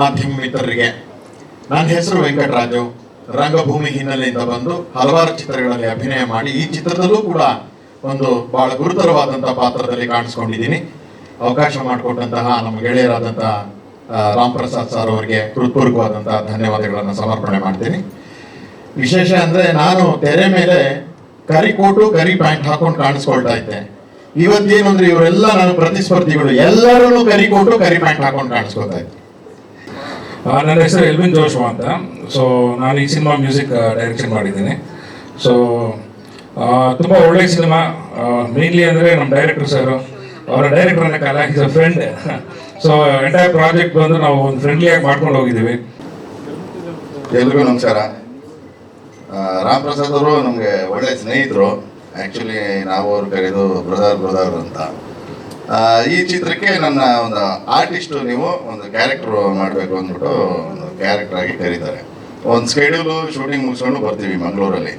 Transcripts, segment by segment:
ಮಾಧ್ಯಮ ಮಿತ್ರರಿಗೆ ನನ್ನ ಹೆಸರು ವೆಂಕಟರಾಜು. ರಂಗಭೂಮಿ ಹಿನ್ನೆಲೆಯಿಂದ ಬಂದು ಹಲವಾರು ಚಿತ್ರಗಳಲ್ಲಿ ಅಭಿನಯ ಮಾಡಿ ಈ ಚಿತ್ರದಲ್ಲೂ ಕೂಡ ಒಂದು ಬಹಳ ಗುರುತರವಾದಂತಹ ಪಾತ್ರದಲ್ಲಿ ಕಾಣಿಸ್ಕೊಂಡಿದ್ದೀನಿ. ಅವಕಾಶ ಮಾಡಿಕೊಟ್ಟಂತಹ ನಮ್ಮ ಗೆಳೆಯರಾದಂತಹ ರಾಮ್ ಪ್ರಸಾದ್ ಸರ್ ಅವರಿಗೆ ಹೃತ್ಪೂರ್ವಕವಾದಂತಹ ಧನ್ಯವಾದಗಳನ್ನು ಸಮರ್ಪಣೆ ಮಾಡ್ತೀನಿ. ವಿಶೇಷ ಅಂದ್ರೆ ನಾನು ತೆರೆ ಮೇಲೆ ಕರಿ ಕೋಟು ಕರಿ ಪ್ಯಾಂಟ್ ಹಾಕೊಂಡು ಕಾಣಿಸ್ಕೊಳ್ತಾ ಇದ್ದೆ. ಇವತ್ತೇನು ಅಂದ್ರೆ ಇವರೆಲ್ಲ ನನ್ನ ಪ್ರತಿಸ್ಪರ್ಧಿಗಳು ಎಲ್ಲರೂ ಕರಿ ಕೋಟು ಕರಿ ಪ್ಯಾಂಟ್ ಹಾಕೊಂಡು ಕಾಣಿಸ್ಕೊಳ್ತಾ ಇದ್ದೆ. ನನ್ನ ಹೆಸರು ಎಲ್ವಿನ್ ಜೋಶುವ ಅಂತ. ಸೊ ನಾನು ಈ ಸಿನಿಮಾ ಮ್ಯೂಸಿಕ್ ಡೈರೆಕ್ಷನ್ ಮಾಡಿದ್ದೀನಿ. ಸೊ ತುಂಬ ಒಳ್ಳೆಯ ಸಿನಿಮಾ. ಮೇನ್ಲಿ ಅಂದರೆ ನಮ್ಮ ಡೈರೆಕ್ಟರ್ ಸರ್, ಅವರ ಡೈರೆಕ್ಟರ್ ಅನ್ನೋಕ್ಕಲ್ಲ, is a friend. So entire project ಬಂದು ನಾವು ಒಂದು ಫ್ರೆಂಡ್ಲಿಯಾಗಿ ಮಾಡ್ಕೊಂಡು ಹೋಗಿದ್ದೀವಿ. ಎಲ್ರಿಗೂ ನಮಸ್ಕಾರ. ರಾಮ್ ಪ್ರಸಾದ್ ಅವರು ನಮಗೆ ಒಳ್ಳೆ ಸ್ನೇಹಿತರು. ಆ್ಯಕ್ಚುಲಿ ನಾವು ಅವ್ರು ಕರೆಯೋದು ಬ್ರದರ್ ಅಂತ. ಈ ಚಿತ್ರಕ್ಕೆ ನನ್ನ ಒಂದು ಆರ್ಟಿಸ್ಟು ನೀವು ಒಂದು ಕ್ಯಾರೆಕ್ಟರ್ ಮಾಡಬೇಕು ಅಂದ್ಬಿಟ್ಟು ಒಂದು ಕ್ಯಾರೆಕ್ಟರ್ ಆಗಿ ಕರೀತಾರೆ. ಒಂದು ಸ್ಕೆಡ್ಯೂಲು ಶೂಟಿಂಗ್ ಮುಗಿಸ್ಕೊಂಡು ಬರ್ತೀವಿ ಮಂಗಳೂರಲ್ಲಿ.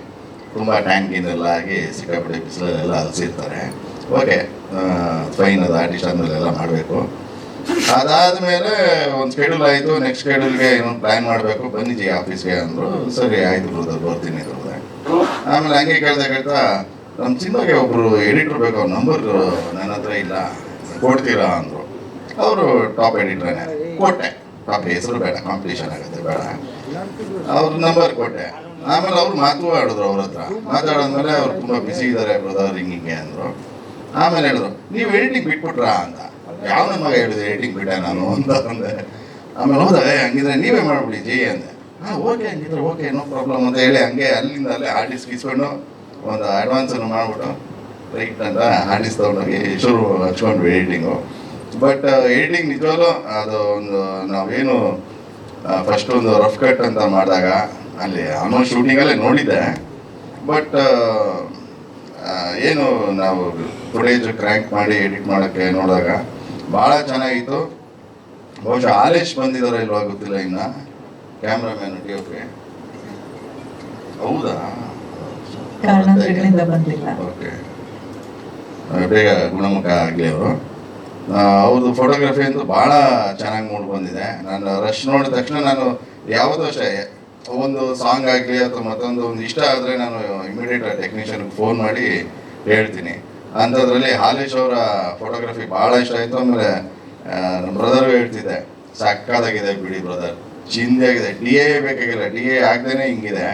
ತುಂಬ ಟ್ಯಾಂಕಿನೆಲ್ಲ ಆಗಿ ಸಿಕ್ಕಾಪಟ್ಟೆ ಬಿಸಿಲೆಲ್ಲ ಅಲಸಿರ್ತಾರೆ. ಓಕೆ ಫೈನ್, ಅದು ಆರ್ಟಿಸ್ಟ್ ಆದಮೇಲೆ ಎಲ್ಲ ಮಾಡಬೇಕು. ಅದಾದಮೇಲೆ ಒಂದು ಸ್ಕೆಡ್ಯೂಲ್ ಆಯಿತು. ನೆಕ್ಸ್ಟ್ ಸ್ಕೆಡ್ಯೂಲ್ಗೆ ಏನೋ ಪ್ಲ್ಯಾನ್ ಮಾಡಬೇಕು, ಬನ್ನಿಜಿ ಆಫೀಸ್ಗೆ ಅಂದರು. ಸರಿ ಆಯಿತು ಬ್ರದರ್, ಬರ್ತೀನಿ ಅಂದೆ. ಆಮೇಲೆ ಹಂಗೆ ಕೇಳ್ತಾ ನಮ್ಮ ಸಿನಿಮಾಗೆ ಒಬ್ಬರು ಎಡಿಟ್ರ್ ಬೇಕು, ಅವ್ರ ನಂಬರ್ ನನ್ನ ಹತ್ರ ಇಲ್ಲ, ಕೊಡ್ತೀರಾ ಅಂದರು. ಅವರು ಟಾಪ್ ಎಡಿಟ್ರೇನೆ. ಕೊಟ್ಟೆ. ಟಾಪ್ ಹೆಸರು ಬೇಡ, ಕಾಂಪಿಟೇಷನ್ ಆಗುತ್ತೆ, ಬೇಡ. ಅವ್ರ ನಂಬರ್ ಕೊಟ್ಟೆ. ಆಮೇಲೆ ಅವ್ರು ಮಾತಾಡಿದ್ರು ಅವ್ರ ಹತ್ರ. ಮಾತಾಡಿದ್ಮೇಲೆ ಅವ್ರು ತುಂಬ ಬಿಸಿ ಇದ್ದಾರೆ ಬ್ರದರ್, ಹಿಂಗೆ ಅಂದರು. ಆಮೇಲೆ ಹೇಳಿದ್ರು, ನೀವು ಎಡಿಟಿಂಗ್ ಬಿಟ್ಬಿಟ್ರಾ ಅಂತ. ಯಾವ ನನ್ನ ಮಗ ಹೇಳಿದೆ ಎಡಿಟಿಂಗ್ ಬಿಟ್ಟೆ ನಾನು ಅಂತ ಅಂದೆ. ಆಮೇಲೆ ಹೌದಾ, ಹಂಗಿದ್ರೆ ನೀವೇ ಮಾಡ್ಬಿಡಿ ಜಿ ಅಂದೆ. ಹಾಂ ಓಕೆ, ಹಂಗಿದ್ರೆ ಓಕೆ, ನೋ ಪ್ರಾಬ್ಲಮ್ ಅಂತ ಹೇಳಿ ಹಂಗೆ ಅಲ್ಲಿಂದ ಅಲ್ಲೇ ಆರ್ಟಿಸ್ಟ್ ಇಸ್ಕೊಂಡು ಒಂದು ಅಡ್ವಾನ್ಸನ್ನು ಮಾಡಿಬಿಟ್ಟು ರೈಟ್ ಅಂತ ಆರ್ಟಿಸ್ಟ್ ತೊಗೊಂಡೋಗಿ ಶುರು ಹಚ್ಕೊಂಡ್ವಿ ಎಡಿಟಿಂಗು. ಬಟ್ ಎಡಿಟಿಂಗ್ ನಿಜವಾಗ್ಲೂ ಅದು ಒಂದು ನಾವೇನು ಫಸ್ಟ್ ಒಂದು ರಫ್ ಕಟ್ ಅಂತ ಮಾಡಿದಾಗ ಅಲ್ಲಿ ಆಲ್ಮೋಸ್ಟ್ ಶೂಟಿಂಗಲ್ಲೇ ನೋಡಿದ್ದೆ. ಬಟ್ ಏನು ನಾವು ಫುಟೇಜ್ ಕ್ರ್ಯಾಂಕ್ ಮಾಡಿ ಎಡಿಟ್ ಮಾಡೋಕ್ಕೆ ನೋಡಿದಾಗ ಭಾಳ ಚೆನ್ನಾಗಿತ್ತು. ಬಹುಶಃ ಆಲೇಶ್ ಬಂದಿದ್ದಾರೆ ಇಲ್ವಾ ಗೊತ್ತಿಲ್ಲ, ಇನ್ನು ಕ್ಯಾಮ್ರಾಮ್ಯಾನ್ ಟಿ ಓಕೆ. ಹೌದಾ, ಓಕೆ, ಬೇಗ ಗುಣಮುಖ ಆಗಲಿ ಅವರು. ಅವ್ರದ್ದು ಫೋಟೋಗ್ರಫಿ ಅಂತೂ ಭಾಳ ಚೆನ್ನಾಗಿ ಮೂಡಿ ಬಂದಿದೆ. ನಾನು ರಶ್ ನೋಡಿದ ತಕ್ಷಣ ನಾನು ಯಾವುದೋ ಒಂದು ಸಾಂಗ್ ಆಗಲಿ ಅಥವಾ ಮತ್ತೊಂದು ಇಷ್ಟ ಆದರೆ ನಾನು ಇಮಿಡಿಯೇಟ್ ಟೆಕ್ನಿಷಿಯನ್ಗೆ ಫೋನ್ ಮಾಡಿ ಹೇಳ್ತೀನಿ. ಅಂಥದ್ರಲ್ಲಿ ಹಾಲೇಶ್ ಅವರ ಫೋಟೋಗ್ರಫಿ ಭಾಳ ಇಷ್ಟ ಆಯಿತು. ಆಮೇಲೆ ನಮ್ಮ ಬ್ರದರ್ಗೂ ಹೇಳ್ತಿದ್ದೆ, ಸಕ್ಕದಾಗಿದೆ ಬಿಡಿ ಬ್ರದರ್, ಚಿಂದಿಯಾಗಿದೆ. ಡಿ ಎ ಬೇಕಾಗಿಲ್ಲ, ಡಿ ಎ ಆಗದೇ ಹಿಂಗಿದೆ,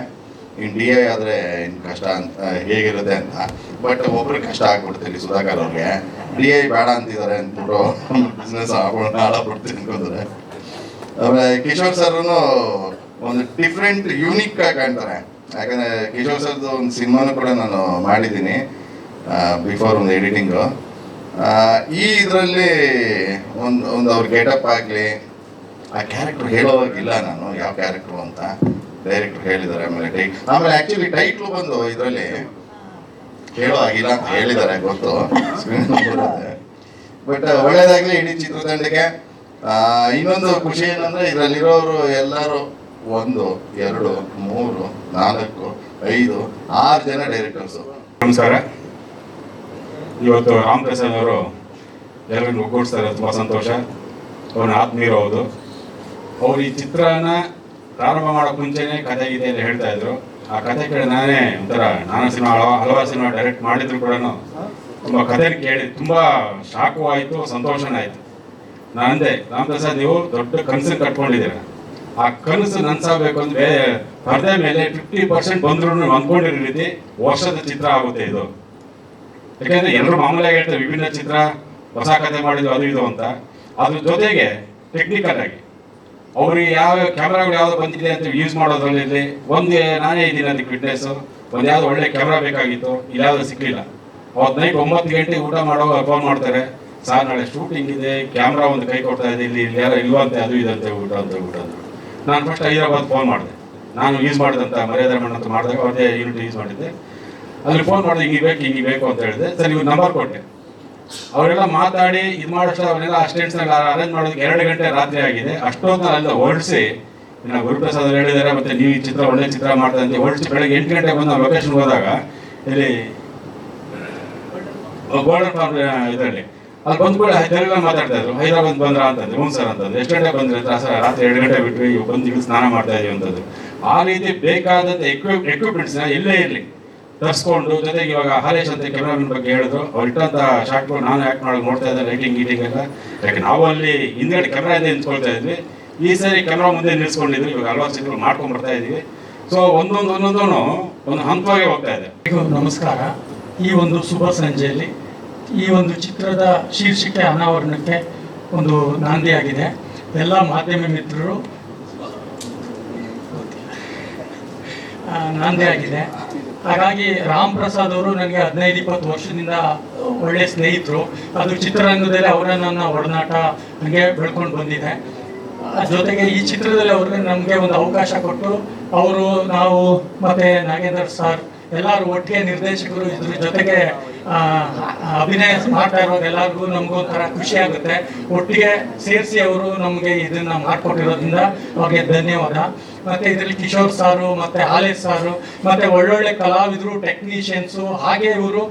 ಇನ್ನು ಡಿ ಎ ಆದರೆ ಇನ್ನು ಕಷ್ಟ ಅಂತ ಹೇಗಿರುತ್ತೆ ಅಂತ. ಬಟ್ ಒಬ್ರಿಗೆ ಕಷ್ಟ ಆಗ್ಬಿಡ್ತೀನಿ ಸುಧಾಕರ್ ಅವ್ರಿಗೆ. ಡಿ ಎ ಬೇಡ ಅಂತಿದ್ದಾರೆ ಅಂದ್ಬಿಟ್ಟು ಬಿಸ್ನೆಸ್ ಹಾಳಾಗ್ಬಿಡ್ತೀನಿ ಅನ್ಕೊಂತಾರೆ. ಆಮೇಲೆ ಕಿಶೋರ್ ಸರ್ನು ಒಂದು ಡಿಫ್ರೆಂಟ್ ಯೂನಿಕ್ ಆಗಿ ಕಾಣ್ತಾರೆ. ಯಾಕಂದರೆ ಕಿಶೋರ್ ಸರ್ದು ಒಂದು ಸಿನಿಮಾನು ಕೂಡ ನಾನು ಮಾಡಿದ್ದೀನಿ ಬಿಫೋರ್ ಒಂದು ಎಡಿಟಿಂಗು. ಈ ಇದರಲ್ಲಿ ಒಂದು ಅವ್ರ ಗೆಟಪ್ ಆಗಲಿ, ಆ ಕ್ಯಾರೆಕ್ಟರ್ ಹೇಳೋವಾಗಿಲ್ಲ ನಾನು ಯಾವ ಕ್ಯಾರೆಕ್ಟ್ರು ಅಂತ ಡೈರೆಕ್ಟ್ರು ಹೇಳಿದ್ದಾರೆ. ಆಮೇಲೆ ಆ್ಯಕ್ಚುಲಿ ಟೈಟ್ಲು ಬಂದು ಇದರಲ್ಲಿ ಹೇಳೋ ಆಗಿಲ್ಲ ಅಂತ ಹೇಳಿದ್ದಾರೆ, ಗೊತ್ತು, ಸ್ಕ್ರೀನ್ ಬರುತ್ತೆ. ಬಟ್ ಒಳ್ಳೇದಾಗಲಿ ಇಡೀ ಚಿತ್ರತಂಡಕ್ಕೆ. ಇನ್ನೊಂದು ಖುಷಿ ಏನಂದರೆ ಇದರಲ್ಲಿರೋರು ಎಲ್ಲರೂ 1, 2, 3, 4, 5, 6 ಜನ ಡೈರೆಕ್ಟರ್ಸು. ನಮಸ್ಕಾರ. ಇವತ್ತು ರಾಮ್ ಪ್ರಸಾದ್ ಅವರು ಎಲ್ಲರನ್ನು ಒಗ್ಗೂಡಿಸ್ತಾರೆ, ತುಂಬ ಸಂತೋಷ. ಅವ್ರನ್ನ ಆತ್ಮೀಯರು ಹೌದು. ಅವ್ರು ಈ ಚಿತ್ರನ ಪ್ರಾರಂಭ ಮಾಡೋಕ್ಕೆ ಮುಂಚೆನೇ ಕಥೆ ಇದೆ ಅಂತ ಹೇಳ್ತಾ ಇದ್ರು. ಆ ಕಥೆ ಕೇಳಿ ನಾನೇ ಒಂಥರ, ನಾನು ಸಿನಿಮಾ ಹಲವಾರು ಸಿನಿಮಾ ಡೈರೆಕ್ಟ್ ಮಾಡಿದ್ರು ಕೂಡ ತುಂಬ ಕಥೆ ಕೇಳಿ ತುಂಬ ಶಾಕು ಆಯಿತು, ಸಂತೋಷನೂ ಆಯಿತು. ನಾನಂದೆ, ರಾಮ್ ಪ್ರಸಾದ್ ನೀವು ದೊಡ್ಡ ಕನಸು ಕಟ್ಕೊಂಡಿದ್ದೀರ, ಆ ಕನಸು ನನ್ಸಾಗಬೇಕು ಅಂದರೆ ಪರದೆ ಮೇಲೆ 50% ಬಂದ್ರು ಅಂದ್ಕೊಂಡಿರೋ ರೀತಿ ವರ್ಷದ ಚಿತ್ರ ಆಗುತ್ತೆ ಇದು. ಯಾಕೆಂದರೆ ಎಲ್ಲರೂ ಮಾಮೂಲಿಯಾಗಿ ಹೇಳ್ತಾರೆ ವಿಭಿನ್ನ ಚಿತ್ರ, ಹೊಸ ಕಥೆ ಮಾಡಿದ್ದು ಅದು ಇದು ಅಂತ. ಅದ್ರ ಜೊತೆಗೆ ಟೆಕ್ನಿಕಲ್ ಆಗಿ ಅವ್ರಿಗೆ ಯಾವ ಕ್ಯಾಮ್ರಾಗಳು ಯಾವ್ದು ಬಂದಿದೆ ಅಂತ ಯೂಸ್ ಮಾಡೋದ್ರಲ್ಲಿ ಒಂದು ನಾನೇ ಇದ್ದೀನಿ ಅದಕ್ಕೆ ಫಿಟ್ನೆಸ್ಸು. ಒಂದು ಯಾವ್ದು ಒಳ್ಳೆ ಕ್ಯಾಮ್ರಾ ಬೇಕಾಗಿತ್ತು, ಇಲ್ಲಾವುದು ಸಿಕ್ಕಲಿಲ್ಲ. ಅವತ್ತು ನೈಟ್ 9 ಗಂಟೆಗೆ ಊಟ ಮಾಡೋ ಫೋನ್ ಮಾಡ್ತಾರೆ, ಸಾರ್ ನಾಳೆ ಶೂಟಿಂಗ್ ಇದೆ, ಕ್ಯಾಮ್ರಾ ಒಂದು ಕೈ ಕೊಡ್ತಾ ಇದೆ, ಇಲ್ಲಿ ಯಾರೋ ಇಲ್ವಂತೆ, ಅದು ಇದಂತೆ ಊಟ ಅಂತ. ನಾನು ಫಸ್ಟ್ ಹೈದರಾಬಾದ್ ಫೋನ್ ಮಾಡಿದೆ, ನಾನು ಯೂಸ್ ಮಾಡಿದಂಥ ಮರ್ಯಾದರಮಣ ಅಂತ ಮಾಡಿದಾಗ ಅವ್ರದ್ದೇ ಯೂನಿಟ್ ಯೂಸ್ ಮಾಡಿದ್ದೆ. ಅಲ್ಲಿ ಫೋನ್ ಮಾಡಿದೆ, ಹಿಂಗೆ ಬೇಕು ಅಂತ ಹೇಳಿದೆ. ಸರಿ, ಇವ್ರು ನಂಬರ್ ಕೊಟ್ಟೆ. ಅವರೆಲ್ಲ ಮಾತಾಡಿ ಇದು ಮಾಡೋಷ್ಟು ಅವರೆಲ್ಲ ಅಸ್ಟೆಂಟ್ಸ್ನೆಲ್ಲ ಅರೇಂಜ್ ಮಾಡೋದಕ್ಕೆ 2 ಗಂಟೆ ರಾತ್ರಿ ಆಗಿದೆ. ಅಷ್ಟೊತ್ತು ಅಲ್ಲ ಹೊರಡಿಸಿ, ಇನ್ನು ಗುರುಪ್ರಸಾದ್ ಹೇಳಿದ್ದಾರೆ, ಮತ್ತು ನೀವು ಈ ಚಿತ್ರ ಒಳ್ಳೆ ಚಿತ್ರ ಮಾಡ್ತಾ ಅಂತ ಹೊರಡಿಸಿ ಬೆಳಗ್ಗೆ 8 ಗಂಟೆಗೆ ಬಂದು ನಾವು ಲೊಕೇಶನ್ಗೆ ಹೋದಾಗ ಇಲ್ಲಿ ಗೋಲ್ಡನ್ ಫಾರ್ಮ್ ಇದರಲ್ಲಿ ಅಲ್ಲಿ ಬಂದ ಕೂಡ ತೆಲುಗಲ್ಲಿ ಮಾತಾಡ್ತಾ ಇದ್ರು, ಹೈದರಾಬಾದ್ ಬಂದ್ರ ಅಂತಂದ್ರೆ ಹ್ಞೂ ಸರ್ ಅಂತಂದ್ರೆ, ಎಷ್ಟು ಗಂಟೆ ಬಂದ್ರೆ ಸರ್ ರಾತ್ರಿ 2 ಗಂಟೆ ಬಿಟ್ವಿ, ಬಂದು ಸ್ನಾನ ಮಾಡ್ತಾ ಇದೀವಿ ಅಂತಂದ್ರೆ. ಆ ರೀತಿ ಬೇಕಾದಂಥ ಎಕ್ವಿಪ್ಮೆಂಟ್ಸ್ನ ಎಲ್ಲೇ ಇರಲಿ ತರಿಸ್ಕೊಂಡು, ಜೊತೆಗೆ ಇವಾಗ ಹಾಲೇಶ್ ಅಂತ ಕ್ಯಾಮ್ರಾಮನ್ ಬಗ್ಗೆ ಹೇಳಿದ್ರು, ಅವ್ರು ಇಟ್ಟಂಥ ಶಾರ್ಟ್ಗಳು ನಾನು ಆ್ಯಕ್ಟ್ ಮಾಡೋದು ನೋಡ್ತಾ ಇದ್ದೆ, ಲೈಟಿಂಗ್ ಗೀಟಿಂಗ್ ಎಲ್ಲ. ಯಾಕೆ ನಾವು ಅಲ್ಲಿ ಹಿಂದ್ಗಡೆ ಕ್ಯಾಮ್ರಾ ಇದೆ ನಿಂತ್ಕೊಳ್ತಾ ಇದ್ವಿ, ಈ ಸರಿ ಕ್ಯಾಮ್ರಾ ಮುಂದೆ ನಿಲ್ಸ್ಕೊಂಡಿದ್ವಿ, ಇವಾಗ ಹಲವಾರು ಚಿತ್ರಗಳು ಮಾಡ್ಕೊಂಡು ಬರ್ತಾ ಇದೀವಿ. ಸೊ ಒಂದೊಂದು ಒಂದು ಹಂತವಾಗಿ ಹೋಗ್ತಾ ಇದೆ. ನಮಸ್ಕಾರ. ಈ ಒಂದು ಶುಭ ಸಂಜೆಯಲ್ಲಿ ಈ ಒಂದು ಚಿತ್ರದ ಶೀರ್ಷಿಕೆ ಅನಾವರಣಕ್ಕೆ ಒಂದು ನಾಂದಿಯಾಗಿದೆ. ಎಲ್ಲ ಮಾಧ್ಯಮ ಮಿತ್ರರು ನಾಂದಿಯಾಗಿದೆ. ಹಾಗಾಗಿ ರಾಮ್ ಪ್ರಸಾದ್ ಅವರು ನನಗೆ 15-20 ವರ್ಷದಿಂದ ಒಳ್ಳೆಯ ಸ್ನೇಹಿತರು. ಅದು ಚಿತ್ರರಂಗದಲ್ಲಿ ಅವರ ನನ್ನ ಒಡನಾಟ ನನಗೆ ಬೆಳ್ಕೊಂಡು ಬಂದಿದೆ. ಜೊತೆಗೆ ಈ ಚಿತ್ರದಲ್ಲಿ ಅವ್ರಿಗೆ ನಮಗೆ ಒಂದು ಅವಕಾಶ ಕೊಟ್ಟು ಅವರು, ನಾವು ಮತ್ತು ನಾಗೇಂದ್ರ ಸರ್ ಎಲ್ಲರೂ ಒಟ್ಟಿಗೆ ನಿರ್ದೇಶಕರು ಇದ್ರ ಜೊತೆಗೆ ಅಭಿನಯ ಮಾಡ್ತಾ ಇರೋದು ಎಲ್ಲರಿಗೂ ನಮಗೊಂಥರ ಖುಷಿ ಆಗುತ್ತೆ. ಒಟ್ಟಿಗೆ ಸೇರಿಸಿ ಅವರು ನಮಗೆ ಇದನ್ನು ಮಾಡಿಕೊಟ್ಟಿರೋದ್ರಿಂದ ಅವ್ರಿಗೆ ಧನ್ಯವಾದ. ಮತ್ತು ಇದರಲ್ಲಿ ಕಿಶೋರ್ ಸಾರು ಮತ್ತು ಹಾಲೇಶ್ ಸಾರು ಮತ್ತು ಒಳ್ಳೊಳ್ಳೆ ಕಲಾವಿದರು, ಟೆಕ್ನಿಷಿಯನ್ಸು, ಹಾಗೆ ಇವರು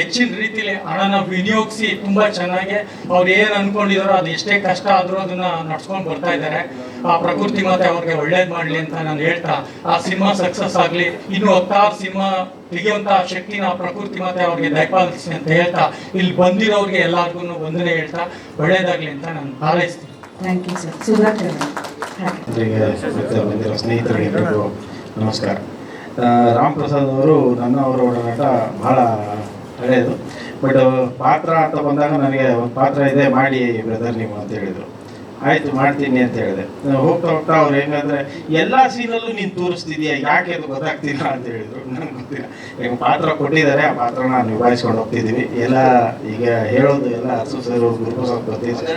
ಹೆಚ್ಚಿನ ರೀತಿಯಲ್ಲಿ ಹಣನ ವಿನಿಯೋಗಿಸಿ ತುಂಬ ಚೆನ್ನಾಗಿ ಅವ್ರು ಏನು ಅಂದ್ಕೊಂಡಿದ್ದಾರೋ ಅದು ಎಷ್ಟೇ ಕಷ್ಟ ಆದರೂ ಅದನ್ನು ನಡ್ಸ್ಕೊಂಡು ಬರ್ತಾ ಇದ್ದಾರೆ. ಆ ಪ್ರಕೃತಿ ಮತ್ತೆ ಅವ್ರಿಗೆ ಒಳ್ಳೇದು ಮಾಡಲಿ ಅಂತ ನಾನು ಹೇಳ್ತಾ, ಆ ಸಿನಿಮಾ ಸಕ್ಸಸ್ ಆಗಲಿ, ಇನ್ನು 10 ಸಿನಿಮಾ ತೆಗೆಯುವಂಥ ಶಕ್ತಿನ ಪ್ರಕೃತಿ ಮತ್ತೆ ಅವ್ರಿಗೆ ದಯಪಾಲಿಸಿ ಅಂತ ಹೇಳ್ತಾ, ಇಲ್ಲಿ ಬಂದಿರೋರಿಗೆ ಎಲ್ಲರಿಗೂ ವಂದನೆ ಹೇಳ್ತಾ ಒಳ್ಳೇದಾಗಲಿ ಅಂತ ನಾನು ಹಾರೈಸ್ತೀನಿ. Thank you sir. ಸುಧಾಕರ್ ಬಂದಿರೋ ಸ್ನೇಹಿತರಿಗೆಲ್ಲರಿಗೂ ನಮಸ್ಕಾರ. ರಾಮ್ ಪ್ರಸಾದ್ ಅವರು ಅವರ ಒಡನಾಟ ಭಾಳ ಹಳೆಯದು. ಬಟ್ ಪಾತ್ರ ಅಂತ ಬಂದಾಗ ನನಗೆ ಒಂದು ಪಾತ್ರ ಇದೆ, ಮಾಡಿ ಬ್ರದರ್ ನೀವು ಅಂತ ಹೇಳಿದರು. ಆಯಿತು ಮಾಡ್ತೀನಿ ಅಂತ ಹೇಳಿದೆ. ಹೋಗ್ತಾ ಹೋಗ್ತಾ ಅವ್ರು ಹೆಂಗಂದರೆ ಎಲ್ಲ ಸೀನಲ್ಲೂ ನೀನು ತೋರಿಸ್ತಿದ್ಯಾ, ಯಾಕೆ ಅದು ಗೊತ್ತಾಗ್ತಿಲ್ಲ ಅಂತ ಹೇಳಿದರು. ನನಗೆ ಗೊತ್ತಿಲ್ಲ, ಈಗ ಪಾತ್ರ ಕೊಟ್ಟಿದ್ದಾರೆ, ಆ ಪಾತ್ರನ ನಿಭಾಯಿಸ್ಕೊಂಡು ಹೋಗ್ತಿದ್ದೀವಿ. ಎಲ್ಲ ಈಗ ಹೇಳೋದು ಎಲ್ಲ ಅರ್ಸು ಸರ್, ಗುರುಪ್ರಸಾದ್ ಗೊತ್ತಿದೆ,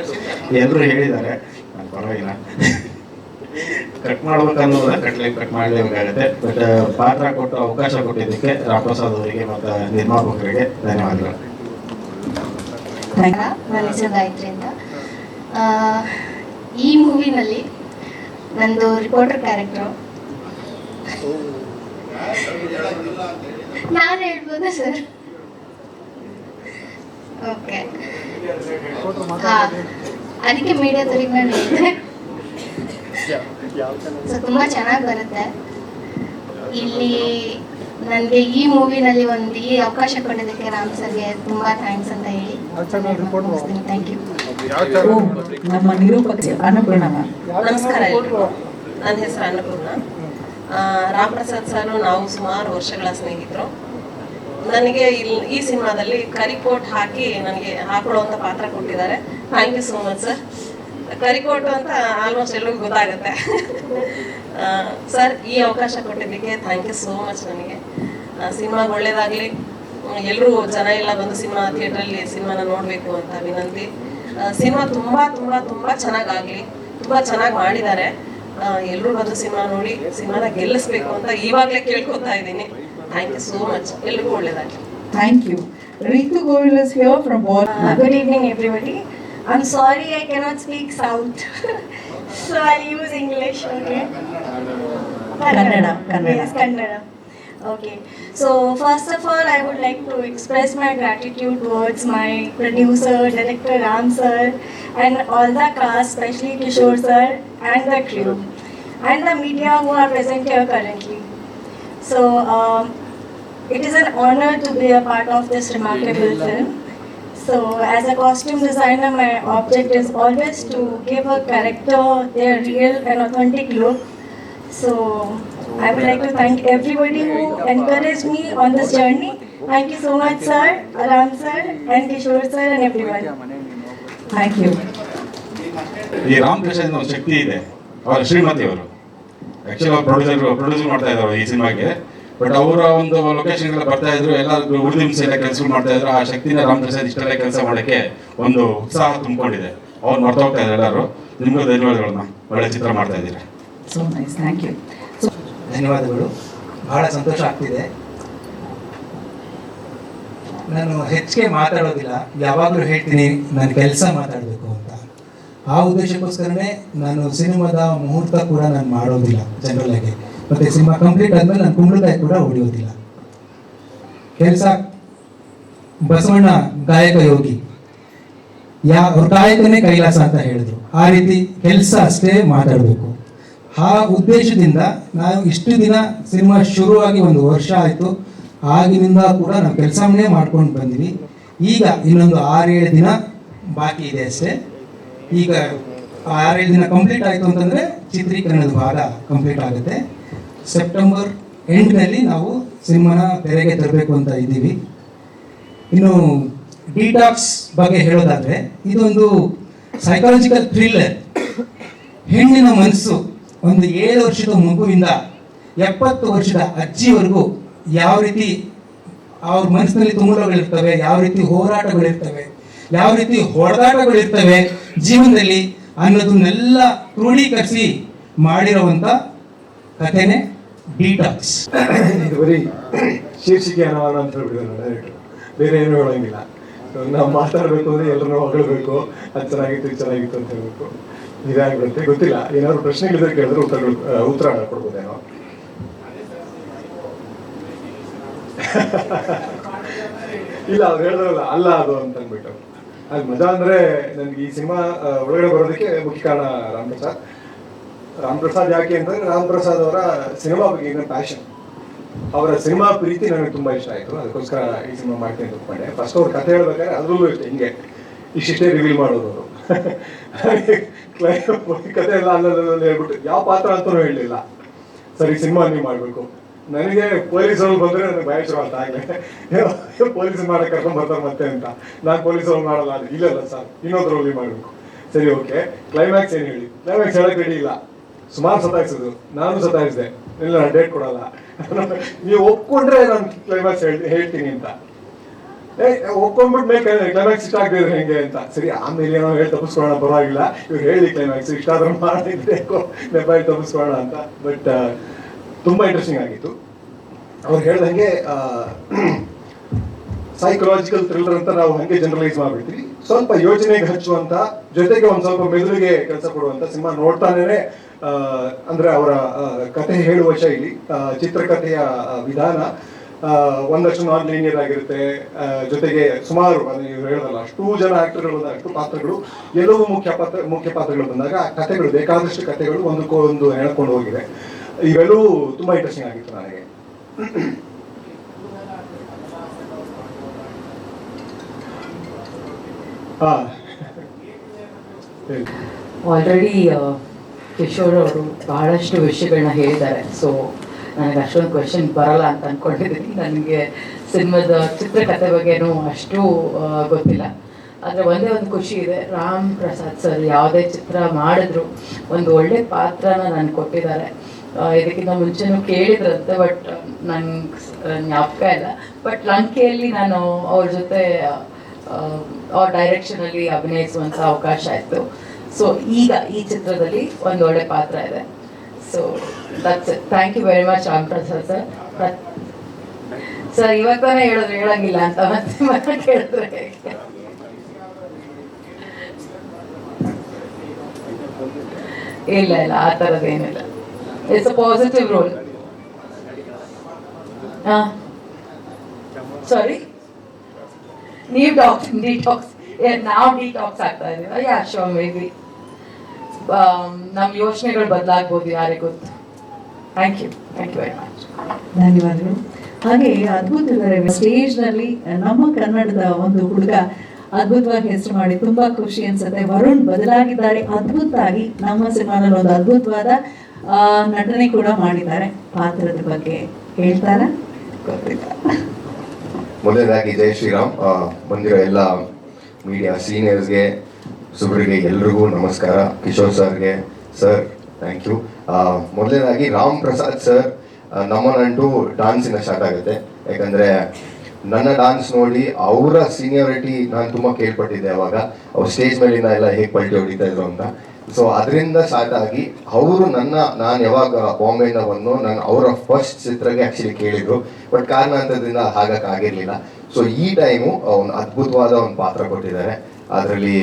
ಎಲ್ಲರೂ ಹೇಳಿದ್ದಾರೆ. ನಾನು ಪರವಾಗಿಲ್ಲ, ಕಟ್ ಮಾಡ್ಬೇಕನ್ನೋದ ಕಟ್ ಮಾಡಲೇಬೇಕಾಗತ್ತೆ. ಬಟ್ ಪಾತ್ರ ಕೊಟ್ಟು ಅವಕಾಶ ಕೊಟ್ಟಿದ್ದಕ್ಕೆ ರಾಮ್ ಪ್ರಸಾದ್ ಅವರಿಗೆ ಮತ್ತು ನಿರ್ಮಾಪಕರಿಗೆ ಧನ್ಯವಾದಗಳು. ನನ್ನ ಹೆಸರು ಗಾಯತ್ರಿ ಅಂತ. ಈ ಮೂವಿನಲ್ಲಿ ನಂದು ರಿಪೋರ್ಟರ್ ಕ್ಯಾರೆಕ್ಟರ್. ನಾನು ಹೇಳ್ಬೋದಾ ಸರ್? ಓಕೆ, ಅದಕ್ಕೆ ಮೀಡಿಯಾದವ್ರಿಗೆ ನಾನು ಹೇಳಿದೆ. ಸೊ ತುಂಬ ಚೆನ್ನಾಗಿ ಬರುತ್ತೆ. ಇಲ್ಲಿ ನನಗೆ ಈ ಮೂವಿನಲ್ಲಿ ಈ ಅವಕಾಶ ಕೊಡೋದಕ್ಕೆ ರಾಮ್ ಸರ್ಗೆ ತುಂಬ ಥ್ಯಾಂಕ್ಸ್ ಅಂತ ಹೇಳಿ ಥ್ಯಾಂಕ್ ಯು. ನಮ್ಮ ನಿರೂಪಕಿ ಅನ್ನಪೂರ್ಣ. ನಮಸ್ಕಾರ ಎಲ್ರಿಗೂ. ನನ್ನ ಹೆಸರು ಅನ್ನಪೂರ್ಣ. ರಾಮ್ ಪ್ರಸಾದ್ ಸರ್ ನಾವು ಸುಮಾರು ವರ್ಷಗಳ ಸ್ನೇಹಿತರು. ನನಗೆ ಈ ಸಿನಿಮಾದಲ್ಲಿ ಕರಿಕೋಟ್ ಹಾಕಿ ನನಗೆ ಹಾಕೊಳ್ಳುವಂಥ ಪಾತ್ರ ಕೊಟ್ಟಿದ್ದಾರೆ. Thank you so much sir. ಕರಿಕೋಟ್ ಅಂತ ಆಲ್ಮೋಸ್ಟ್ ಎಲ್ರಿಗೂ ಗೊತ್ತಾಗುತ್ತೆ. ಸರ್, ಈ ಅವಕಾಶ ಕೊಟ್ಟಿದ್ದಕ್ಕೆ ಥ್ಯಾಂಕ್ ಯು ಸೋ ಮಚ್. ನನಗೆ ಸಿನಿಮಾಗೆ ಒಳ್ಳೇದಾಗಲಿ, ಎಲ್ಲರೂ ಜನ ಎಲ್ಲ ಬಂದು ಸಿನಿಮಾ ಥಿಯೇಟ್ರಲ್ಲಿ ಸಿನಿಮಾನ ನೋಡಬೇಕು ಅಂತ ವಿನಂತಿ. ಸಿನಿಮಾ ತುಂಬ ತುಂಬ ತುಂಬ ಚೆನ್ನಾಗಾಗಲಿ, ತುಂಬ ಚೆನ್ನಾಗಿ ಮಾಡಿದ್ದಾರೆ. ಎಲ್ಲರೂ ಬಂದು ಸಿನಿಮಾ ನೋಡಿ ಸಿನಿಮಾನ ಗೆಲ್ಲಿಸ್ಬೇಕು ಅಂತ ಇವಾಗಲೇ ಕೇಳ್ಕೊತಾ ಇದ್ದೀನಿ. Thank you so much. ಎಲ್ರಿಗೂ ಒಳ್ಳೇದಾಗಲಿ. Thank you. Ritu Govil is here from Good evening everybody. I'm sorry I cannot speak South. So I'll use English, okay? Kannada. Yes, Kannada. Okay. So first of all, I would like to express my gratitude towards my producer, director Ram sir, and all the cast, especially Kishore sir and the crew, and the media who are present here currently. So it is an honor to be a part of this remarkable film. So as a costume designer, my object is always to give a character their real and authentic look. So I would like to thank everybody who encouraged me on this journey. Thank you so much sir, Ram sir and Kishore sir and everyone. Thank you. ಈ ರಾಮ್ ಪ್ರಸಾದ್ ಒಂದು ಶಕ್ತಿ ಇದೆ. ಅವರ ಶ್ರೀಮತಿ ಅವರು actually ಅವ್ರು producer ಮಾಡ್ತಾ ಇದ್ದಾರೆ ಈ ಸಿನಿಮಾಗೆ. ಬಟ್ ಅವರ ಒಂದು ಲೊಕೇಶನ್ಗೆಲ್ಲ ಬರ್ತಾ ಇದ್ರು, ಎಲ್ಲ ಉಳಿದಿಮ್ಸೆಲ್ಲ ಕೆಲಸ ಮಾಡ್ತಾ ಇದ್ರು. ಆ ಶಕ್ತಿನ ರಾಮ್ ಪ್ರಸಾದ್ ಇಷ್ಟೆಲ್ಲ ಕೆಲಸ ಮಾಡೋಕ್ಕೆ ಒಂದು ಉತ್ಸಾಹ ತುಂಬಿಕೊಂಡಿದೆ. ಅವ್ರು ಮಾಡ್ತಾ ಹೋಗ್ತಾ ಇದ್ದಾರೆ ಎಲ್ಲರೂ. ನಿಮಗೂ ಧನ್ಯವಾದಗಳನ್ನ, ಒಳ್ಳೆ ಚಿತ್ರ ಮಾಡ್ತಾ ಇದ್ದೀರಾ. So nice. Thank you. ಧನ್ಯವಾದಗಳು. ಬಹಳ ಸಂತೋಷ ಆಗ್ತಿದೆ. ನಾನು ಹೆಚ್ಚಿಗೆ ಮಾತಾಡೋದಿಲ್ಲ, ಯಾವಾಗಲೂ ಹೇಳ್ತೀನಿ ನಾನು ಕೆಲಸ ಮಾತಾಡಬೇಕು ಅಂತ. ಆ ಉದ್ದೇಶಕ್ಕೋಸ್ಕರನೇ ನಾನು ಸಿನಿಮಾದ ಮುಹೂರ್ತ ಕೂಡ ನಾನು ಮಾಡೋದಿಲ್ಲ ಜನರಲ್ ಆಗಿ. ಮತ್ತು ಸಿನಿಮಾ ಕಂಪ್ಲೀಟ್ ಆದಮೇಲೆ ನಾನು ಕುಂಬಳಕಾಯಿ ಕೂಡ ಹೊಡೆಯೋದಿಲ್ಲ. ಕೆಲಸ ಬಸವಣ್ಣ ಗಾಯಕ ಯೋಗಿ ಅವ್ರ ಕಾಯಕನೇ ಕೈಲಾಸ ಅಂತ ಹೇಳಿದ್ರು. ಆ ರೀತಿ ಕೆಲಸ ಅಷ್ಟೇ ಮಾತಾಡಬೇಕು. ಆ ಉದ್ದೇಶದಿಂದ ನಾವು ಇಷ್ಟು ದಿನ ಸಿನಿಮಾ ಶುರುವಾಗಿ 1 ವರ್ಷ ಆಯಿತು. ಆಗಿನಿಂದ ಕೂಡ ನಾವು ಕೆಲಸವನ್ನೇ ಮಾಡ್ಕೊಂಡು ಬಂದ್ವಿ. ಈಗ ಇನ್ನೊಂದು 6-7 ದಿನ ಬಾಕಿ ಇದೆ ಅಷ್ಟೇ. ಈಗ 6-7 ದಿನ ಕಂಪ್ಲೀಟ್ ಆಯಿತು ಅಂತಂದರೆ ಚಿತ್ರೀಕರಣದ ಭಾಗ ಕಂಪ್ಲೀಟ್ ಆಗುತ್ತೆ. ಸೆಪ್ಟೆಂಬರ್ ಎಂಡ್ನಲ್ಲಿ ನಾವು ಸಿನಿಮಾನ ತೆರೆಗೆ ತರಬೇಕು ಅಂತ ಇದ್ದೀವಿ. ಇನ್ನು ಡಿಟಾಕ್ಸ್ ಬಗ್ಗೆ ಹೇಳೋದಾದರೆ ಇದೊಂದು ಸೈಕಾಲಜಿಕಲ್ ಥ್ರಿಲ್ಲರ್. ಹೆಣ್ಣಿನ ಮನಸ್ಸು ಒಂದು 7 ವರ್ಷದ ಮಗುವಿಂದ 70 ವರ್ಷದ ಅಜ್ಜಿವರೆಗೂ ಯಾವ ರೀತಿ ಅವ್ರ ಮನಸ್ಸಿನಲ್ಲಿ ತುಮುಲಗಳಿರ್ತವೆ, ಯಾವ ರೀತಿ ಹೋರಾಟಗಳಿರ್ತವೆ, ಯಾವ ರೀತಿ ಹೊಡೆದಾಟಗಳಿರ್ತವೆ ಜೀವನದಲ್ಲಿ ಅನ್ನೋದನ್ನೆಲ್ಲ ಕ್ರೋಢೀಕರಿಸಿ ಮಾಡಿರುವಂಥ ಕಥೆನೇ ಡಿಟಾಕ್ಸ್. ಇದು ಬರೀ ಶೀರ್ಷಿಕೆ ಅನುಮಾನ ಅಂತ ಹೇಳ್ಬಿಟ್ಟಿದ್ದಾರೆ ಡೈರೆಕ್ಟರ್, ಬೇರೆ ಏನೂ ಹೇಳೋಂಗಿಲ್ಲ. ನಾವು ಮಾತಾಡಬೇಕು ಅಂದರೆ ಎಲ್ಲರೂ ಹೊಗಳಬೇಕು, ಅದು ಚೆನ್ನಾಗಿತ್ತು ಇದು ಚೆನ್ನಾಗಿತ್ತು ಅಂತ ಹೇಳಬೇಕು. ಇದಾಗ್ಬಿಡುತ್ತೆ. ಗೊತ್ತಿಲ್ಲ, ಏನಾದ್ರು ಪ್ರಶ್ನೆಗಳಿದ್ರೆ ಕೇಳಿದ್ರೆ ಉತ್ತರ ಕೊಡ್ಬೋದೇನೋ. ಇಲ್ಲ, ಅವ್ರು ಹೇಳಿದ್ರಲ್ಲ ಅಲ್ಲ ಅದು ಅಂತ ಅಂದ್ಬಿಟ್ಟು. ಅದು ಮಜಾ ಅಂದರೆ ನನಗೆ ಈ ಸಿನಿಮಾ ಒಳಗಡೆ ಬರೋದಕ್ಕೆ ಮುಖ್ಯ ಕಾರಣ ರಾಮ್ ಪ್ರಸಾದ್. ಯಾಕೆ ಅಂತಂದ್ರೆ ರಾಮ್ ಪ್ರಸಾದ್ ಅವರ ಸಿನಿಮಾ ಬಗ್ಗೆ ಏನೋ ಪ್ಯಾಷನ್, ಅವರ ಸಿನಿಮಾ ಪ್ರೀತಿ ನನಗೆ ತುಂಬ ಇಷ್ಟ ಆಯಿತು. ಅದಕ್ಕೋಸ್ಕರ ಈ ಸಿನಿಮಾ ಮಾಡ್ತೀನಿ ಅಂತ ಅಂದ್ಕೊಂಡೆ. ಫಸ್ಟ್ ಅವ್ರ ಕಥೆ ಹೇಳ್ಬೇಕಾದ್ರೆ ಅದ್ರಲ್ಲೂ ಇಷ್ಟೇ, ಹಿಂಗೆ ಇಷ್ಟಿಷ್ಟೇ ರಿವೀಲ್ ಮಾಡೋದು ಅವರು. ಕಥೆ ಎಲ್ಲ ಅಲ್ಲಲ್ಲಿ ಹೇಳ್ಬಿಟ್ಟು ಯಾವ ಪಾತ್ರ ಅಂತಲೂ ಹೇಳಲಿಲ್ಲ. ಸರಿ ಸಿನಿಮಾ ನೀವು ಮಾಡಬೇಕು. ನನಗೆ ಪೊಲೀಸವ್ರು ಬಂದರೆ ನನಗೆ ಭಯ ಶುರು ಅಂತ ಆಗಲೇ, ಪೊಲೀಸ್ ಮಾಡಕ್ಕೆ ಕರ್ಕೊಂಡು ಬರ್ತಾರೆ ಮತ್ತೆ ಅಂತ. ನಾನು ಪೊಲೀಸವ್ರು ಮಾಡಲ್ಲ, ಅದು ಇಲ್ಲಲ್ಲ ಸರ್, ಇನ್ನೊಂದ್ರಲ್ಲಿ ಮಾಡಬೇಕು. ಸರಿ ಓಕೆ, ಕ್ಲೈಮ್ಯಾಕ್ಸ್ ಏನು ಹೇಳಿ? ಕ್ಲೈಮ್ಯಾಕ್ಸ್ ಹೇಳಕ್ಕೆ ರೆಡಿ ಇಲ್ಲ. ಸುಮಾರು ಸತಾಯಿಸಿದ್ರು, ನಾನು ಸತಾಯಿಸಿದೆ. ಇಲ್ಲ, ನಾನು ಡೇಟ್ ಕೊಡಲ್ಲ, ನೀವು ಒಪ್ಕೊಂಡ್ರೆ ನಾನು ಕ್ಲೈಮ್ಯಾಕ್ಸ್ ಹೇಳ್ತೀನಿ ಅಂತ. ಒಪ್ಕೊಂಡ್ಬಿಟ್ಟು ಮೇಲೆ ಕ್ಲೈಮ್ಯಾಕ್ಸ್ ಇಷ್ಟ ಆಗದೆ ಇದ್ರೆ ಹೆಂಗೆ ಅಂತ. ಸರಿ ಆಮೇಲೆ ಏನೋ ಹೇಳಿ ತಪ್ಪಿಸ್ಕೊಳ್ಳೋಣ, ಪರವಾಗಿಲ್ಲ, ಇವ್ರು ಹೇಳಿ ಕ್ಲೈಮ್ಯಾಕ್ಸ್ ಇಷ್ಟ ಆದ್ರೂ ಮಾಡಿದ್ರೆ ನೆಪಾಯಿ ತಪ್ಪಿಸ್ಕೊಳ್ಳೋಣ ಅಂತ. ಬಟ್ ತುಂಬ ಇಂಟ್ರೆಸ್ಟಿಂಗ್ ಆಗಿತ್ತು. ಅವ್ರು ಹೇಳ್ದಂಗೆ ಸೈಕಲಾಜಿಕಲ್ ಥ್ರಿಲ್ಲರ್ ಅಂತ ನಾವು ಹಂಗೆ ಜನರಲೈಸ್ ಮಾಡ್ಬಿಡ್ತೀವಿ. ಸ್ವಲ್ಪ ಯೋಚನೆಗೆ ಹಚ್ಚುವಂತ, ಜೊತೆಗೆ ಒಂದು ಸ್ವಲ್ಪ ಮೆದುಳಿಗೆ ಕೆಲಸ ಕೊಡುವಂತ ಸಿನಿಮಾ. ನೋಡ್ತಾನೆ ಅಂದ್ರೆ ಅವರ ಕಥೆ ಹೇಳುವ ಶೈಲಿ, ಚಿತ್ರಕಥೆಯ ವಿಧಾನ ಒಂದಷ್ಟು ನಾನ್ ಲೀನಿಯರ್ ಆಗಿರುತ್ತೆ. ಜೊತೆಗೆ ಸುಮಾರು ನೀವು ಹೇಳೋದಲ್ಲ, ಅಷ್ಟು ಜನ ಆಕ್ಟರ್ಗಳು, ಅಷ್ಟು ಪಾತ್ರಗಳು, ಎಲ್ಲವೂ ಮುಖ್ಯ ಪಾತ್ರಗಳು ಬಂದಾಗ ಕಥೆಗಳು, ಬೇಕಾದಷ್ಟು ಕಥೆಗಳು ಒಂದಕ್ಕೊಂದು ಹೇಳ್ಕೊಂಡು ಹೋಗಿದೆ. ಇವೆಲ್ಲವೂ ತುಂಬಾ ಇಂಟ್ರೆಸ್ಟಿಂಗ್ ಆಗಿತ್ತು ನನಗೆ. ಆಲ್ರೆಡಿ ಕಿಶೋರ್ ಅವರು ಬಹಳಷ್ಟು ವಿಷಯಗಳನ್ನ ಹೇಳಿದ್ದಾರೆ. ಸೊ ನನಗೆ ಅಷ್ಟೊಂದು ಕ್ವೆಶನ್ ಬರಲ್ಲ ಅಂತ ಅಂದ್ಕೊಂಡಿದ್ದೀನಿ. ನನಗೆ ಸಿನಿಮಾದ ಚಿತ್ರಕಥೆ ಬಗ್ಗೆನೂ ಅಷ್ಟು ಗೊತ್ತಿಲ್ಲ. ಆದರೆ ಒಂದೇ ಒಂದು ಖುಷಿ ಇದೆ, ರಾಮ್ ಪ್ರಸಾದ್ ಸರ್ ಯಾವುದೇ ಚಿತ್ರ ಮಾಡಿದ್ರು ಒಂದು ಒಳ್ಳೆ ಪಾತ್ರನ ನನಗೆ ಕೊಟ್ಟಿದ್ದಾರೆ. ಇದಕ್ಕಿಂತ ಮುಂಚೆನೂ ಕೇಳಿದ್ರಂತೆ, ಬಟ್ ನಂಗೆ ಜ್ಞಾಪಕ ಇಲ್ಲ. ಬಟ್ ಲಂಕೆಯಲ್ಲಿ ನಾನು ಅವ್ರ ಜೊತೆ ಅವ್ರ ಡೈರೆಕ್ಷನಲ್ಲಿ ಅಭಿನಯಿಸುವಂಥ ಅವಕಾಶ ಆಯಿತು. ಸೊ ಈಗ ಈ ಚಿತ್ರದಲ್ಲಿ ಒಂದು ಒಳ್ಳೆ ಪಾತ್ರ ಇದೆ. So that's it. Thank you very much Ram Prasad sir. Sir ಇವಾಗ ತಾನೇ ಹೇಳಿದ್ರು ಹೇಳಂಗಿಲ್ಲ ಅಂತ, ಮತ್ತೆ ಕೇಳಿದ್ರೆ ಇಲ್ಲ ಆ ಥರದ್ದೇನಿಲ್ಲ. It's a positive role. Sorry, ನೀವು ಡಿಟಾಕ್ಸ್ ನಾವು ಡಿಟಾಕ್ಸ್ ಆಗ್ತಾ ಇದೀವಿ. ಯಾ ಶೋ ಮೇ ಬಿ ನಮ್ಮ ಯೋಚನೆಗಳು ಬದಲಾಗ್ಬೋದು, ಯಾರಿಗೆ ಗೊತ್ತು. Thank you very much. ಧನ್ಯವಾದಗಳು. ಹಾಗೆ ಅದ್ಭುತವಾದ ಸ್ಟೇಜ್ನಲ್ಲಿ ನಮ್ಮ ಕನ್ನಡದ ಒಂದು ಹುಡುಗ ಅದ್ಭುತವಾಗಿ ಹೆಸರು ಮಾಡಿ ತುಂಬಾ ಖುಷಿ ಅನ್ಸುತ್ತೆ. ವರುಣ್ ಬದಲಾಗಿದ್ದಾರೆ ಅದ್ಭುತವಾಗಿ. ನಮ್ಮ ಸಿನಿಮಾನಲ್ಲಿ ಒಂದು ಅದ್ಭುತವಾದ ನಟನೆ ಕೂಡ ಮಾಡಿದ್ದಾರೆ. ಪಾತ್ರದ ಬಗ್ಗೆ ಹೇಳ್ತಾರ? ಗೊತ್ತಿಲ್ಲ. ಮೊದಲನೇದಾಗಿ ಜೈ ಶ್ರೀರಾಮ್. ಬಂದಿರೋ ಎಲ್ಲ ಮೀಡಿಯಾ ಸೀನಿಯರ್ಸ್ಗೆ, ಸುಬ್ರಿಗೆ, ಎಲ್ರಿಗೂ ನಮಸ್ಕಾರ. ಕಿಶೋರ್ ಸರ್ಗೆ, ಸರ್ ಥ್ಯಾಂಕ್ ಯು. ಮೊದಲನೇದಾಗಿ ರಾಮ್ ಪ್ರಸಾದ್ ಸರ್ ನಮ್ಮನ್ನಂಟು ಡಾನ್ಸಿಂದ ಸ್ಟಾರ್ಟ್ ಆಗುತ್ತೆ. ಯಾಕಂದರೆ ನನ್ನ ಡಾನ್ಸ್ ನೋಡಿ ಅವರ ಸೀನಿಯಾರಿಟಿ ನಾನು ತುಂಬ ಕೇಳ್ಪಟ್ಟಿದ್ದೆ. ಅವಾಗ ಅವ್ರು ಸ್ಟೇಜ್ ಮೇಲಿಂದ ಎಲ್ಲ ಹೇಗೆ ಪಲ್ಟಿ ಹೊಡಿತಾ ಇದ್ರು ಅಂತ. ಸೊ ಅದರಿಂದ ಸ್ಟಾರ್ಟ್ ಆಗಿ ಅವರು ನಾನು ಯಾವಾಗ ಬಾಂಬೆಯಿಂದ ಬಂದು ನಾನು ಅವರ ಫಸ್ಟ್ ಚಿತ್ರಕ್ಕೆ ಆ್ಯಕ್ಚುಲಿ ಕೇಳಿದ್ರು. ಬಟ್ ಕಾರಣಾಂತರದಿಂದ ಹಾಗಕ್ಕಾಗಿರಲಿಲ್ಲ. ಸೊ ಈ ಟೈಮು ಒಂದು ಅದ್ಭುತವಾದ ಒಂದು ಪಾತ್ರ ಕೊಟ್ಟಿದ್ದಾರೆ. ಅದರಲ್ಲಿ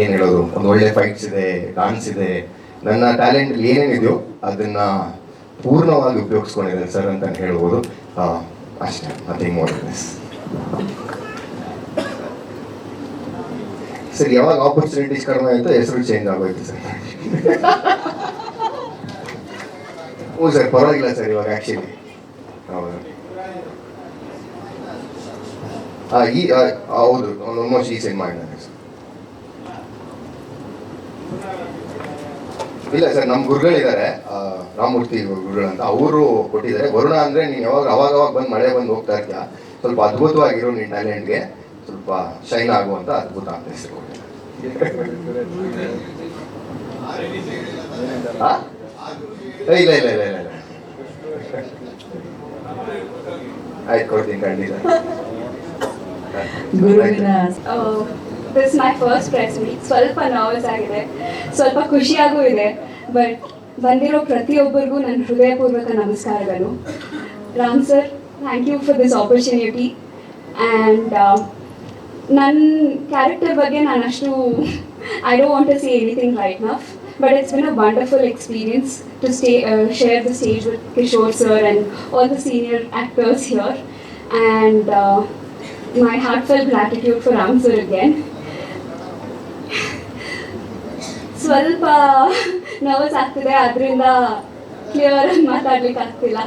ಏನು ಹೇಳೋದು, ಒಂದು ಒಳ್ಳೆ ಫೈಟ್ಸ್ ಇದೆ, ಡಾನ್ಸ್ ಇದೆ. ನನ್ನ ಟ್ಯಾಲೆಂಟ್ ಏನೇನಿದೆಯೋ ಅದನ್ನು ಪೂರ್ಣವಾಗಿ ಉಪಯೋಗಿಸ್ಕೊಂಡಿದ್ದೇನೆ ಸರ್ ಅಂತ ಹೇಳ್ಬೋದು. ಅಷ್ಟೇ, nothing more than this. Sir ಯಾವಾಗ ಆಪರ್ಚುನಿಟೀಸ್ ಕಡಿಮೆ ಆಯಿತು ಹೆಸರು ಚೇಂಜ್ ಆಗೋಯ್ತು ಸರ್. ಹ್ಞೂ ಸರ್, ಪರವಾಗಿಲ್ಲ ಸರ್ ಇವಾಗ ಆ್ಯಕ್ಚುಲಿ. ಹೌದು ಹೌದು, ಆಲ್ಮೋಸ್ಟ್ ಈ ಸಿನಿಮಾ ಇದ್ದಾನೆ ಸರ್. ಇಲ್ಲ ಸರ್, ನಮ್ಮ ಗುರುಗಳಿದ್ದಾರೆ, ರಾಮಮೂರ್ತಿ ಗುರುಗಳು ಅಂತ, ಅವರು ಕೊಟ್ಟಿದ್ದಾರೆ. ವರುಣ ಅಂದರೆ ನೀನು ಅವಾಗ ಬಂದು ಮಳೆ ಬಂದು ಹೋಗ್ತಾ ಇರ್ತೀಯ, ಸ್ವಲ್ಪ ಅದ್ಭುತವಾಗಿರೋ ನಿನ್ನ ಟ್ಯಾಲೆಂಟ್ಗೆ ಸ್ವಲ್ಪ ಶೈನ್ ಆಗುವಂಥ ಅದ್ಭುತ ಅಂತ ಹೆಸರು ಇಲ್ಲ ಇಲ್ಲ ಇಲ್ಲ ಇಲ್ಲ ಇಲ್ಲ ಆಯ್ತು, ಕೊಡ್ತೀನಿ ಖಂಡಿತ. ಗುರುವಿನ this my first press meet. ಸ್ವಲ್ಪ ನರ್ವಸ್ ಆಗಿದೆ, ಸ್ವಲ್ಪ ಖುಷಿಯಾಗೂ ಇದೆ. ಬಟ್ ಬಂದಿರೋ ಪ್ರತಿಯೊಬ್ಬರಿಗೂ ನನ್ನ ಹೃದಯಪೂರ್ವಕ ನಮಸ್ಕಾರಗಳು. Ram sir, thank you for this opportunity. And ನನ್ನ ಕ್ಯಾರೆಕ್ಟರ್ ಬಗ್ಗೆ ನಾನು ಅಷ್ಟು I don't want to say anything right enough, but it's been a wonderful experience to share the stage with Kishore sir and all the senior actors here. And my heartfelt gratitude for Ram sir again. ಸ್ವಲ್ಪ nervous ಆಗ್ತಿದೆ, ಅದರಿಂದ clear ಆಗಿ ಮಾತಾಡ್ಲಿಕ್ಕೆ ಆಗ್ತಿಲ್ಲ.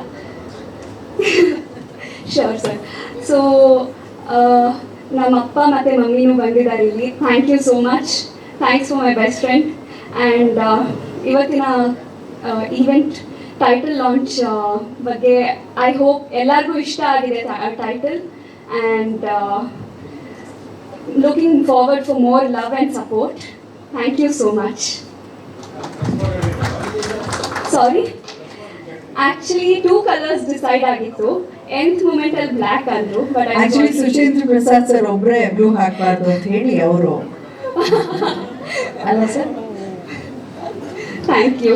Sure sir. So ನಮ್ಮ ಅಪ್ಪ ಮತ್ತು ಮಮ್ಮಿನೂ ಬಂದಿದ್ದಾರೆ ಇಲ್ಲಿ. Thank you so much. Thanks for my best friend. And ಇವತ್ತಿನ ಈವೆಂಟ್ ಟೈಟಲ್ ಲಾಂಚ್ ಬಗ್ಗೆ ಐ ಹೋಪ್ ಎಲ್ಲರಿಗೂ ಇಷ್ಟ ಆಗಿದೆ title. And looking forward for more love and support. Thank you so much. Sorry, actually 2 colours decide ಆಗಿತ್ತು. ಎಂತ್ moment ಅಲ್ಲಿ black ಅಂದ್ರು, but actually Suchendra Prasad sir ಒಬ್ಬರೇ ಬ್ಲೂ ಹಾಕಬಾರ್ದು ಅಂತ ಹೇಳಿ ಅವರು ಅಲ್ಲ ಸರ್. Thank you.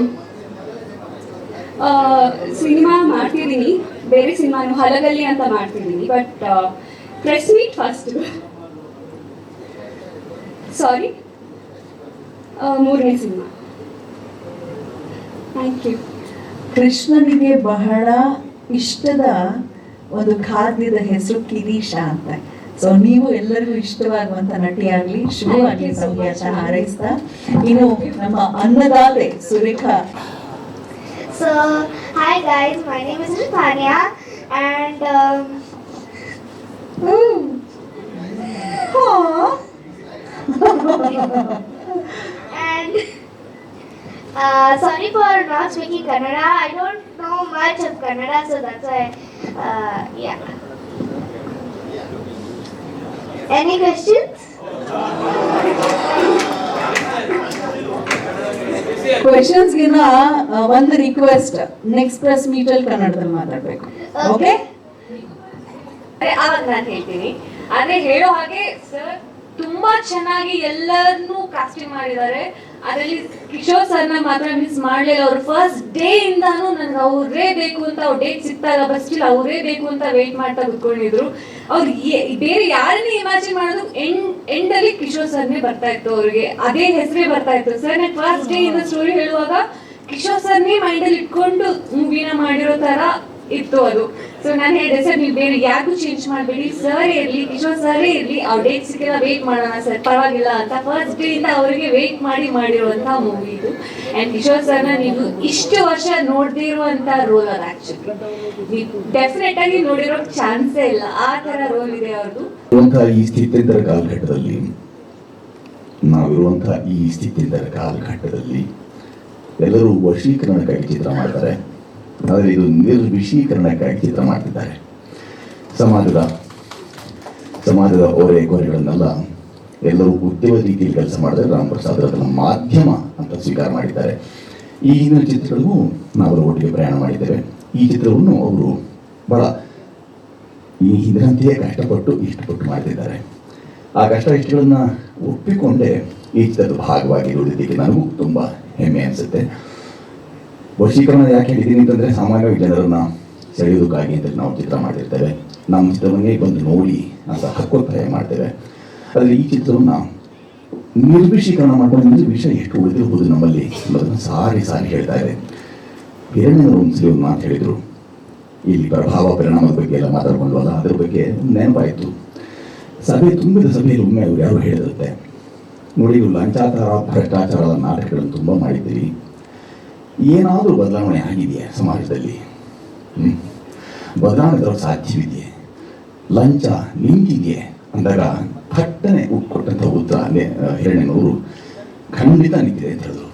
ಸಿನಿಮಾ ಮಾಡ್ತಿದ್ದೀನಿ, ಬೇರೆ ಸಿನಿಮಾನು ಹಲಗಲ್ಲಿ ಅಂತ ಮಾಡ್ತಿದ್ದೀನಿ, ಬಟ್ ಪ್ರೆಸ್ ಮೀಟ್ ಫಸ್ಟ್. ಸಾರಿ, 3ನೇ ಸಿನಿಮಾ. Thank you. ಕೃಷ್ಣನಿಗೆ ಬಹಳ ಇಷ್ಟದ ಒಂದು ಖಾದ್ಯದ ಹೆಸರು ಕಿರೀಶ ಅಂತ. ಸೊ ನೀವು ಎಲ್ಲರಿಗೂ ಇಷ್ಟವಾಗುವಂತ ನಟಿಯಾಗ್ಲಿ, ಶುಭವಾಗಲಿ ಸಂಖ್ಯಾತ ಹಾರೈಸ್ತಾ. ಇನ್ನು ನಮ್ಮ ಅನ್ನದಾತೆ Surekha. So hi guys, my name is Rifania and and sorry for not speaking Kannada. I don't know much of Kannada, so that's why yeah. Any questions? Questions ಗಿನ ಒಂದು ರಿಕ್ವೆಸ್ಟ್, ನೆಕ್ಸ್ಟ್ ಪ್ರೆಸ್ ಮೀಟ್ ಅಲ್ಲಿ ಕನ್ನಡದಲ್ಲಿ ಮಾತಾಡ್ಬೇಕು. Okay, ಅವಾಗ ನಾನು ಹೇಳ್ತೀನಿ. ಆದ್ರೆ ಹೇಳೋ ಹಾಗೆ ಸರ್ ತುಂಬಾ ಚೆನ್ನಾಗಿ ಎಲ್ಲರನ್ನೂ ಕಾಸ್ಟಿಂಗ್ ಮಾಡಿದ್ದಾರೆ. ಅದರಲ್ಲಿ ಕಿಶೋರ್ ಸರ್ನ ಮಾತ್ರ ಮಿಸ್ ಮಾಡ್ಲಿಲ್ಲ. ಅವ್ರು ಫಸ್ಟ್ ಡೇ ಇಂದಾನು ನನ್ಗೆ ಅವರೇ ಬೇಕು ಅಂತ, ಅವ್ರ ಡೇಟ್ ಸಿಕ್ತಾಗ ಬಸ್ ಸ್ಟಿಲ್ ಅವರೇ ಬೇಕು ಅಂತ ವೇಟ್ ಮಾಡ್ತಾ ಕುತ್ಕೊಂಡಿದ್ರು. ಅವ್ರು ಬೇರೆ ಯಾರನ್ನೇ ಇಮ್ಯಾಜಿನ್ ಮಾಡೋದು ಎಂಡ್ ಅಲ್ಲಿ ಕಿಶೋರ್ ಸರ್ನೇ ಬರ್ತಾ ಇತ್ತು, ಅವ್ರಿಗೆ ಅದೇ ಹೆಸರೇ ಬರ್ತಾ ಇತ್ತು. ಸರ್ ನಾನು ಫಸ್ಟ್ ಡೇ ಇಂದ ಸ್ಟೋರಿ ಹೇಳುವಾಗ ಕಿಶೋರ್ ಸರ್ನೇ ಮೈಂಡಲ್ಲಿ ಇಟ್ಕೊಂಡು ಮೂವಿನ ಮಾಡಿರೋ ತರ ಇತ್ತು ಅದು. ಸೊ ನಾನು ಹೇಳಿದೆ, ಸರ್ ನೀವು ಬೇರೆ ಯಾರಿಗೂ ಚೇಂಜ್ ಮಾಡಬೇಡಿ, ಸರ್ ಇರಲಿ, ಕಿಶೋರ್ ಸರೇ ಇರಲಿ, ಅವ್ರ ಡೇಟ್ ಸಿಕ್ಕಿಲ್ಲ ವೇಟ್ ಮಾಡೋಣ ಸರ್ ಪರವಾಗಿಲ್ಲ ಅಂತ ಫಸ್ಟ್ ಡೇ ಇಂದ ಅವರಿಗೆ ವೇಟ್ ಮಾಡಿರುವಂತಹ ಮೂವಿ ಇದು. ಆ್ಯಂಡ್ ಕಿಶೋರ್ ಸರ್ನ ನೀವು ಇಷ್ಟು ವರ್ಷ ನೋಡದೇ ಇರುವಂತ ರೋಲ್ ಅದು. ಆಕ್ಚುಲಿ ನೀವು ಡೆಫಿನೆಟ್ ಆಗಿ ನೋಡಿರೋ ಚಾನ್ಸೇ ಇಲ್ಲ, ಆ ತರ ರೋಲ್ ಇದೆ ಅವ್ರದ್ದು. ಈ ಸ್ಥಿತ್ಯಂತರ ಕಾಲಘಟ್ಟದಲ್ಲಿ ನಾವಿರುವಂತಹ ಈ ಸ್ಥಿತ್ಯಂತರ ಕಾಲಘಟ್ಟದಲ್ಲಿ ಎಲ್ಲರೂ ವಶೀಕರಣಕ್ಕಾಗಿ ಚಿತ್ರ ಮಾಡ್ತಾರೆ, ಆದರೆ ಇದು ನಿರ್ವಿಷೀಕರಣಕ್ಕಾಗಿ ಚಿತ್ರ ಮಾಡ್ತಿದ್ದಾರೆ. ಸಮಾಜದ ಓರೆಗೊರೆಗಳನ್ನೆಲ್ಲ ಎಲ್ಲರೂ ಉದ್ಯಮ ರೀತಿಯಲ್ಲಿ ಕೆಲಸ ಮಾಡಿದರೆ ರಾಮ್ ಪ್ರಸಾದ್ ಅದನ್ನು ಮಾಧ್ಯಮ ಅಂತ ಸ್ವೀಕಾರ ಮಾಡಿದ್ದಾರೆ. ಈ ಹಿಂದಿನ ಚಿತ್ರಗಳಿಗೂ ನಾವು ಒಟ್ಟಿಗೆ ಪ್ರಯಾಣ ಮಾಡಿದ್ದೇವೆ. ಈ ಚಿತ್ರವನ್ನು ಅವರು ಬಹಳ ಈ ಹಿಂದಿನಂತೆಯೇ ಕಷ್ಟಪಟ್ಟು ಇಷ್ಟಪಟ್ಟು ಮಾಡ್ತಿದ್ದಾರೆ. ಆ ಕಷ್ಟ ಇಷ್ಟಗಳನ್ನು ಒಪ್ಪಿಕೊಂಡೇ ಈ ಚಿತ್ರದ ಭಾಗವಾಗಿ ದುಡಿದಿದ್ದಕ್ಕೆ ನನಗೂ ತುಂಬ ಹೆಮ್ಮೆ ಅನಿಸುತ್ತೆ. ವಶೀಕರಣ ಯಾಕೆ ಹೇಳಿದ್ದೀನಿ ಅಂತಂದರೆ, ಸಾಮಾನ್ಯವಾಗಿ ಜನರನ್ನು ಸೆಳೆಯೋದಕ್ಕಾಗಿ ಅಂತ ನಾವು ಚಿತ್ರ ಮಾಡಿರ್ತೇವೆ, ನಮ್ಮ ಚಿತ್ರವನ್ನೇ ಬಂದು ನೋಡಿ ಅಂತ ಹಕ್ಕೊತ್ತಾಯ ಮಾಡ್ತೇವೆ. ಆದರೆ ಈ ಚಿತ್ರವನ್ನು ನಿರ್ವಿಷೀಕರಣ ಮಾಡೋದ್ರಿಂದ ವಿಷಯ ಎಷ್ಟು ಉಳಿದಿರ್ಬೋದು ನಮ್ಮಲ್ಲಿ ಅನ್ನೋದನ್ನು ಸಾರಿ ಹೇಳ್ತಾ ಇದೆ. ಹಿರಣ್ಣನವರು ಒಂದ್ಸಲಿ ಒಂದು ಮಾತು ಹೇಳಿದರು, ಇಲ್ಲಿ ಪ್ರಭಾವ ಪರಿಣಾಮದ ಬಗ್ಗೆ ಎಲ್ಲ ಮಾತಾಡ್ಕೊಂಡ್ವಲ್ಲ, ಅದರ ಬಗ್ಗೆ ನೆನಪಾಯಿತು. ಸಭೆ ತುಂಬಿದ ಸಭೆಯಲ್ಲಿ ಒಮ್ಮೆ ಅವರು ಯಾರು ಹೇಳಿರುತ್ತೆ, ನೋಡಿ, ಇವು ಲಂಚಾಚಾರ ಭ್ರಷ್ಟಾಚಾರದ ನಾಟಕಗಳನ್ನು ತುಂಬ ಮಾಡಿದ್ದೀವಿ. ಏನಾದರೂ ಬದಲಾವಣೆ ಆಗಿದೆಯಾ ಸಮಾಜದಲ್ಲಿ? ಬದಲಾವಣೆ ತರಲು ಸಾಧ್ಯವಿದೆಯೇ? ಲಂಚ ನಿಂತಿದೆಯೇ ಅಂದಾಗ ಥಟ್ಟನೆ ಕೊಟ್ಟಂಥ ಉತ್ತರ ಹಿರಣ್ಯನವರು ಖಂಡಿತ ನಿಂತಿದೆ ಅಂತ ಹೇಳಿದ್ರು.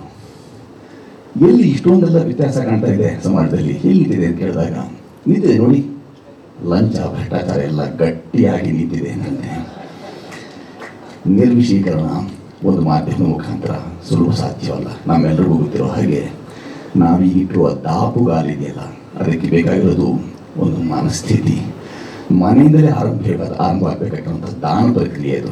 ಎಲ್ಲಿ ಇಷ್ಟೊಂದೆಲ್ಲ ವ್ಯತ್ಯಾಸ ಕಾಣ್ತಾ ಇದೆ ಸಮಾಜದಲ್ಲಿ, ಎಲ್ಲಿ ನಿಂತಿದೆ ಅಂತ ಕೇಳಿದಾಗ ನಿಂತಿದೆ ನೋಡಿ, ಲಂಚ ಭ್ರಷ್ಟಾಚಾರ ಎಲ್ಲ ಗಟ್ಟಿಯಾಗಿ ನಿಂತಿದೆ ಅಂತಂತೆ. ನಿರ್ವಿಷೀಕರಣ ಒಂದು ಮಾಧ್ಯಮದ ಮುಖಾಂತರ ಸುಲಭ ಸಾಧ್ಯವಲ್ಲ. ನಮ್ಮೆಲ್ಲರಿಗೂ ಗೊತ್ತಿರೋ ಹಾಗೆ ನಾವೀಗಿಟ್ಟಿರುವ ದಾಪುಗಾಲಿದೆಯಲ್ಲ, ಅದಕ್ಕೆ ಬೇಕಾಗಿರೋದು ಒಂದು ಮನಸ್ಥಿತಿ. ಮನೆಯಿಂದಲೇ ಆರಂಭ ಆಗಬೇಕಾಗಿರುವಂಥ ದಾನ ಪ್ರಕ್ರಿಯೆ ಅದು.